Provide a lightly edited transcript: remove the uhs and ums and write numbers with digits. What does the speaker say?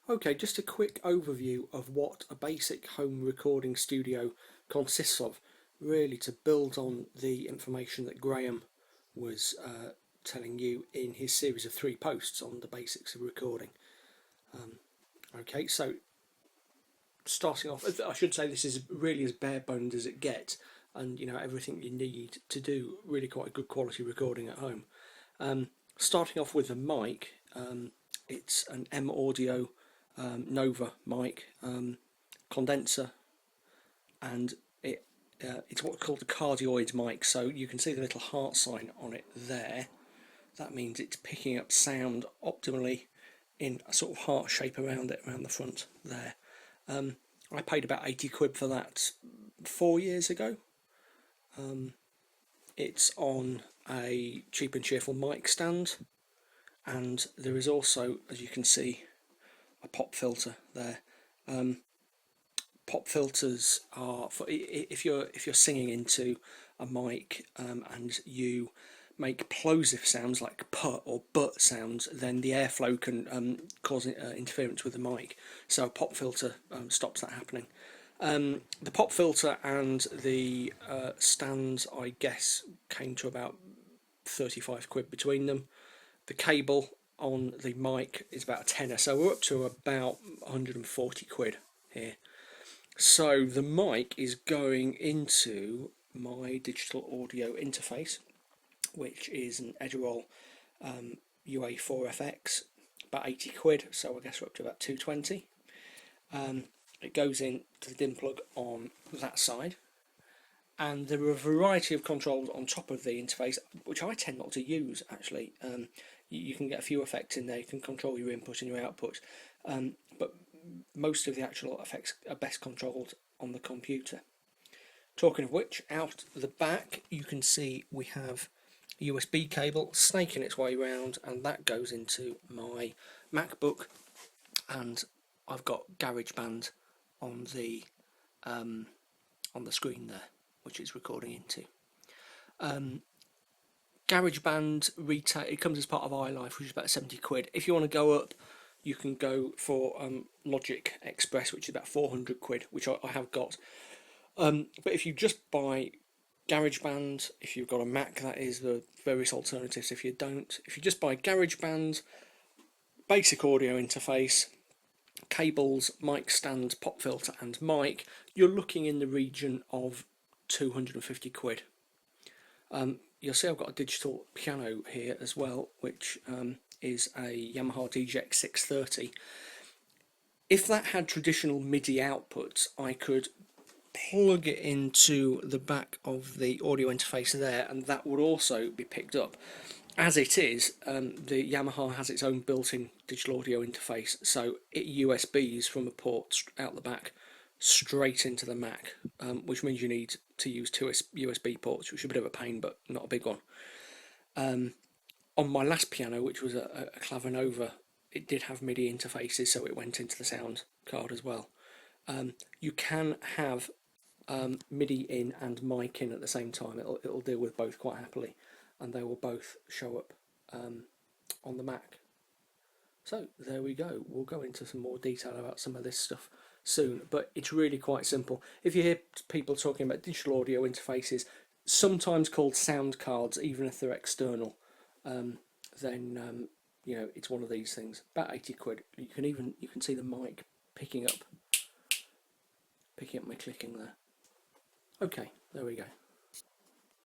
Okay, just a quick overview of what a basic home recording studio consists of, really to build on the information that Graham was telling you in his series of 3 posts on the basics of recording. Okay, so starting off, I should say this is really as bare boned as it gets, and everything you need to do really quite a good quality recording at home. Starting off with the mic, it's an M Audio Nova mic, condenser, and it's what's called a cardioid mic. So you can see the little heart sign on it there. That means it's picking up sound optimally in a sort of heart shape around it, around the front there. I paid about 80 quid for that 4 years ago. It's on a cheap and cheerful mic stand, and there is also, as you can see, a pop filter there. Pop filters are for if you're singing into a mic and you make plosive sounds like put or but sounds, then the airflow can cause interference with the mic. So a pop filter stops that happening. The pop filter and the stand, I guess, came to about 35 quid between them. The cable on the mic is about a tenner, so we're up to about 140 quid here. So the mic is going into my digital audio interface, which is an Edirol UA4FX, about 80 quid, so I guess we're up to about 220. It goes into the DIN plug on that side, and there are a variety of controls on top of the interface, which I tend not to use actually. You can get a few effects in there, you can control your input and your output, but most of the actual effects are best controlled on the computer. Talking of which, out the back you can see we have a USB cable snaking its way around, and that goes into my MacBook, and I've got GarageBand on the screen there, which it's recording into. GarageBand retail, it comes as part of iLife, which is about 70 quid. If you want to go up, you can go for Logic Express, which is about 400 quid, which I have got. But if you just buy GarageBand, if you've got a Mac, that is the various alternatives. If you don't, if you just buy GarageBand, basic audio interface, cables, mic stand, pop filter and mic, you're looking in the region of 250 quid. You'll see I've got a digital piano here as well, which is a Yamaha DJX 630. If that had traditional MIDI outputs, I could plug it into the back of the audio interface there, and that would also be picked up. As it is, the Yamaha has its own built-in digital audio interface, so it USBs from a port out the back straight into the Mac, which means you need to use 2 USB ports, which is a bit of a pain, but not a big one. On my last piano, which was a Clavinova, it did have MIDI interfaces, so it went into the sound card as well. You can have MIDI in and mic in at the same time. It'll deal with both quite happily, and they will both show up on the Mac. So there we go. We'll go into some more detail about some of this stuff soon, but it's really quite simple. If you hear people talking about digital audio interfaces, sometimes called sound cards, even if they're external, then it's one of these things. About 80 quid. You can see the mic picking up my clicking there. Okay, there we go.